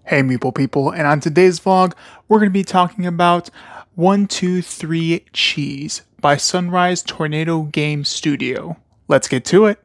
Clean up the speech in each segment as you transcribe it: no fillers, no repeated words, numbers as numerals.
Hey Meeple people, and on today's vlog, we're going to be talking about 123 Cheese by Sunrise Tornado Game Studio. Let's get to it.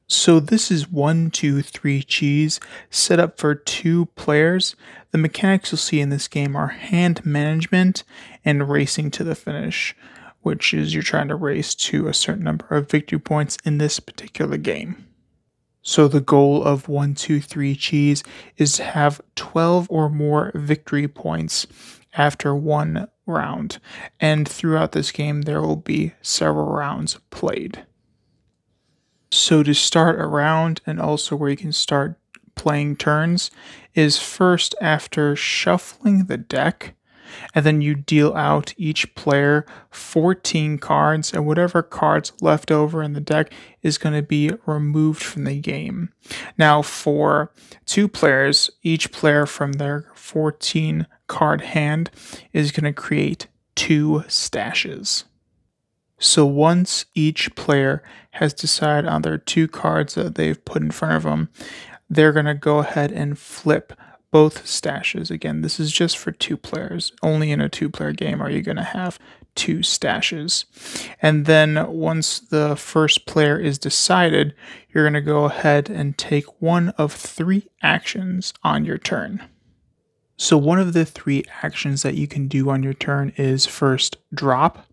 So this is 123 Cheese, set up for 2 players. The mechanics you'll see in this game are hand management and racing to the finish, which is you're trying to race to a certain number of victory points in this particular game. So the goal of 123 Cheese is to have 12 or more victory points after one round, and throughout this game there will be several rounds played. So to start a round, and also where you can start playing turns, is first after shuffling the deck, and then you deal out each player 14 cards, and whatever cards left over in the deck is going to be removed from the game. Now for 2 players, each player from their 14 card hand is going to create 2 stashes. So once each player has decided on their 2 cards that they've put in front of them, they're going to go ahead and flip both stashes. Again, this is just for 2 players. Only in a 2-player game are you going to have 2 stashes. And then once the first player is decided, you're going to go ahead and take one of 3 actions on your turn. So one of the 3 actions that you can do on your turn is first drop.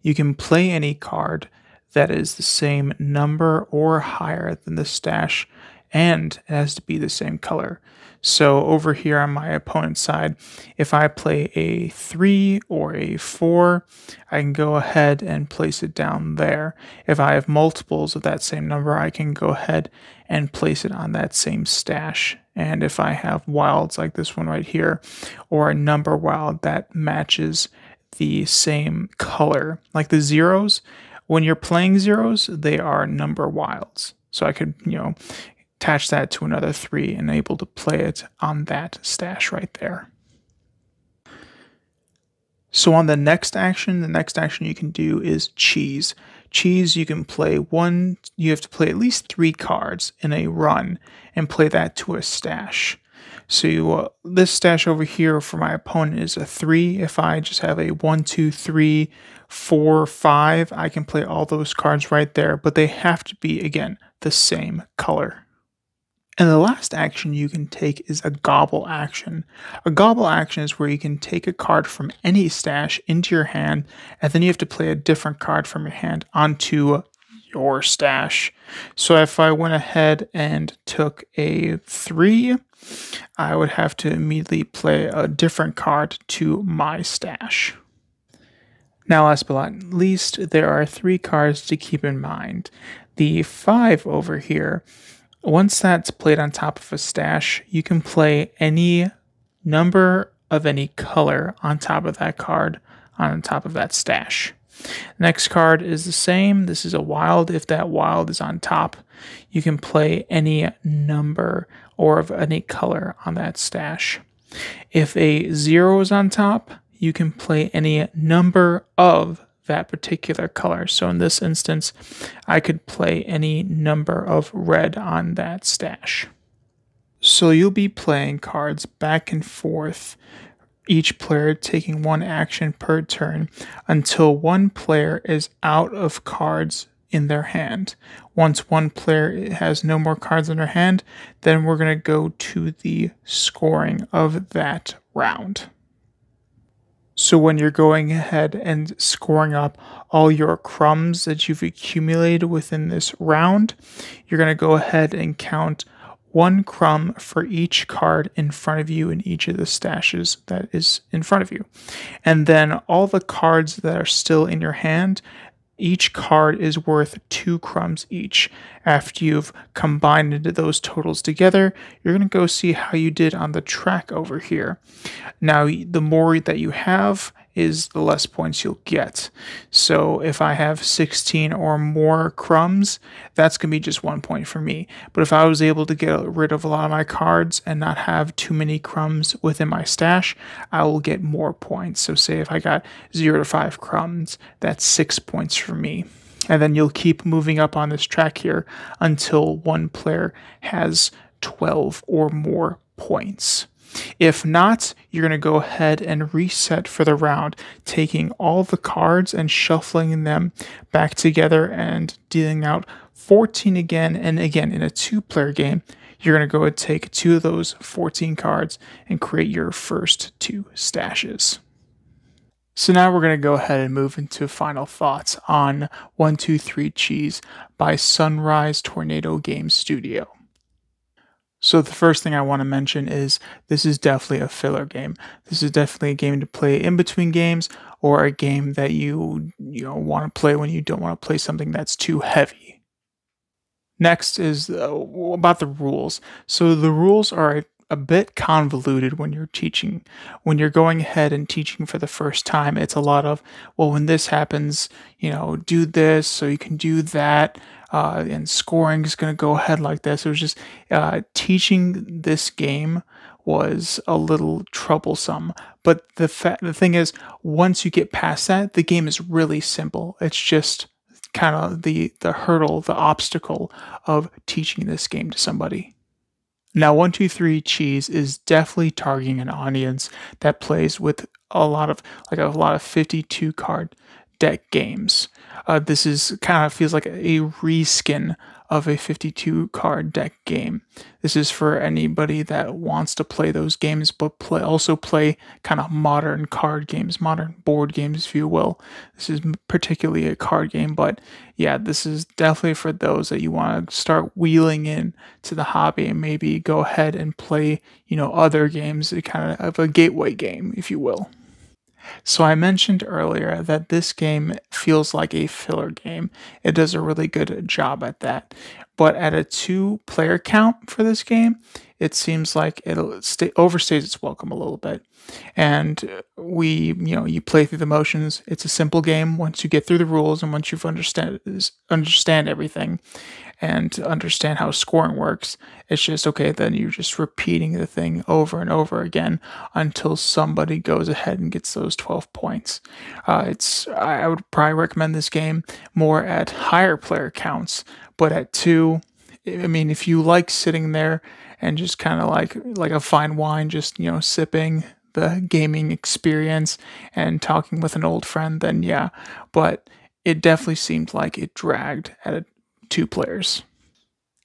You can play any card that is the same number or higher than the stash, and it has to be the same color. So over here on my opponent's side, if I play a 3 or a 4, I can go ahead and place it down there. If I have multiples of that same number, I can go ahead and place it on that same stash. And if I have wilds like this one right here, or a number wild that matches the same color, like the zeros, when you're playing zeros, they are number wilds. So I could, attach that to another 3 and able to play it on that stash right there. So on the next action you can do is cheese. Cheese, you can play you have to play at least 3 cards in a run and play that to a stash. So this stash over here for my opponent is a 3. If I just have a 1, 2, 3, 4, 5, I can play all those cards right there, but they have to be, again, the same color. And the last action you can take is a Gobble Action. A Gobble Action is where you can take a card from any stash into your hand, and then you have to play a different card from your hand onto your stash. So if I went ahead and took a 3, I would have to immediately play a different card to my stash. Now, last but not least, there are 3 cards to keep in mind. The 5 over here, once that's played on top of a stash, you can play any number of any color on top of that card, on top of that stash. Next card is the same. This is a wild. If that wild is on top, you can play any number or of any color on that stash. If a 0 is on top, you can play any number of that particular color. So in this instance, I could play any number of red on that stash. So you'll be playing cards back and forth, each player taking 1 action per turn until one player is out of cards in their hand. Once one player has no more cards in their hand, then we're going to go to the scoring of that round. So when you're going ahead and scoring up all your crumbs that you've accumulated within this round, you're going to go ahead and count 1 crumb for each card in front of you in each of the stashes that is in front of you. And then all the cards that are still in your hand, Each card is worth 2 crumbs each. After you've combined those totals together, you're going to go see how you did on the track over here. Now, the more that you have is the less points you'll get. So if I have 16 or more crumbs, that's going to be just 1 point for me. But if I was able to get rid of a lot of my cards and not have too many crumbs within my stash, I will get more points. So say if I got 0 to 5 crumbs, that's 6 points for me. And then you'll keep moving up on this track here until one player has 12 or more points. If not, you're going to go ahead and reset for the round, taking all the cards and shuffling them back together and dealing out 14 again and again. In a 2-player game, you're going to go and take 2 of those 14 cards and create your first 2 stashes. So now we're going to go ahead and move into final thoughts on 1, 2, 3 Cheese by Sunrise Tornado Game Studio. So the first thing I want to mention is this is definitely a filler game. This is definitely a game to play in between games, or a game that you want to play when you don't want to play something that's too heavy. Next is about the rules. So the rules are a bit convoluted when you're teaching. When you're going ahead and teaching for the first time, it's a lot of, well, when this happens, do this so you can do that. And scoring is going to go ahead like this. It was just teaching this game was a little troublesome. But the thing is, once you get past that, the game is really simple. It's just kind of the hurdle, the obstacle of teaching this game to somebody. Now, 1, 2, 3 Cheese is definitely targeting an audience that plays with a lot of 52 card deck games. This is kind of feels like a reskin of a 52 card deck game. This is for anybody that wants to play those games, but also play kind of modern card games, modern board games, if you will. This is particularly a card game, but yeah, this is definitely for those that you want to start wheeling in to the hobby and maybe go ahead and play, other games, kind of a gateway game, if you will. So I mentioned earlier that this game feels like a filler game. It does a really good job at that. But at a 2-player count for this game, it seems like it'll overstays its welcome a little bit. And you play through the motions. It's a simple game once you get through the rules and once you've understand everything and understand how scoring works. It's just okay, then you're just repeating the thing over and over again until somebody goes ahead and gets those 12 points. I would probably recommend this game more at higher player counts, but at 2, I mean, if you like sitting there and just kind of like a fine wine, just sipping the gaming experience and talking with an old friend, then yeah. But it definitely seemed like it dragged at 2 players.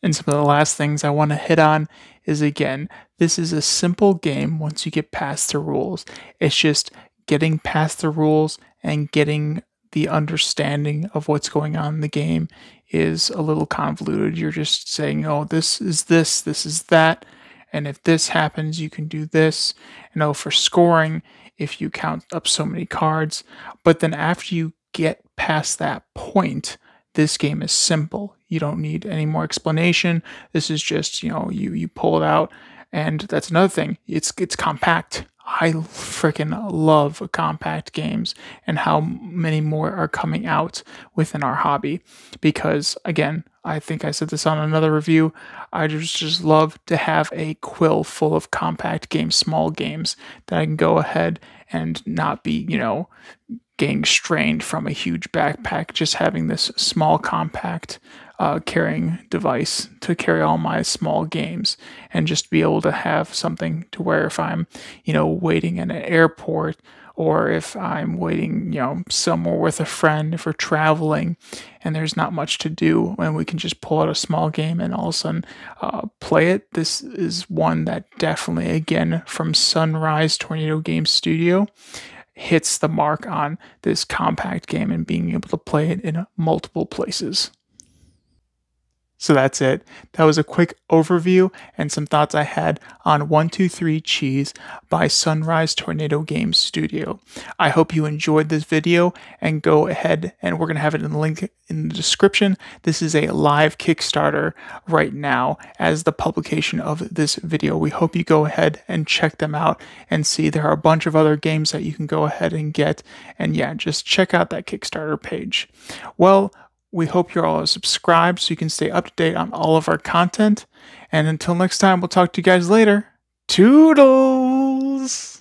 And some of the last things I want to hit on is, again, this is a simple game once you get past the rules. It's just getting past the rules and getting the understanding of what's going on in the game is a little convoluted. You're just saying, oh, this is that, and if this happens, you can do this. For scoring, if you count up so many cards. But then after you get past that point, this game is simple. You don't need any more explanation. This is just, you pull it out, and that's another thing. It's compact. I freaking love compact games and how many more are coming out within our hobby. Because again, I think I said this on another review, I just love to have a quill full of compact games, small games that I can go ahead and not be, getting strained from a huge backpack, just having this small compact carrying device to carry all my small games and just be able to have something to where if I'm, waiting in an airport or if I'm waiting, somewhere with a friend, if we're traveling and there's not much to do and we can just pull out a small game and all of a sudden play it. This is one that definitely, again, from Sunrise Tornado Game Studio, hits the mark on this compact game and being able to play it in multiple places. So that's it. That was a quick overview and some thoughts I had on 123 Cheese by Sunrise Tornado Games Studio. I hope you enjoyed this video, and go ahead, and we're going to have it in the link in the description. This is a live Kickstarter right now as the publication of this video. We hope you go ahead and check them out and see. There are a bunch of other games that you can go ahead and get. And yeah, just check out that Kickstarter page. Well, we hope you're all subscribed so you can stay up to date on all of our content. And until next time, we'll talk to you guys later. Toodles!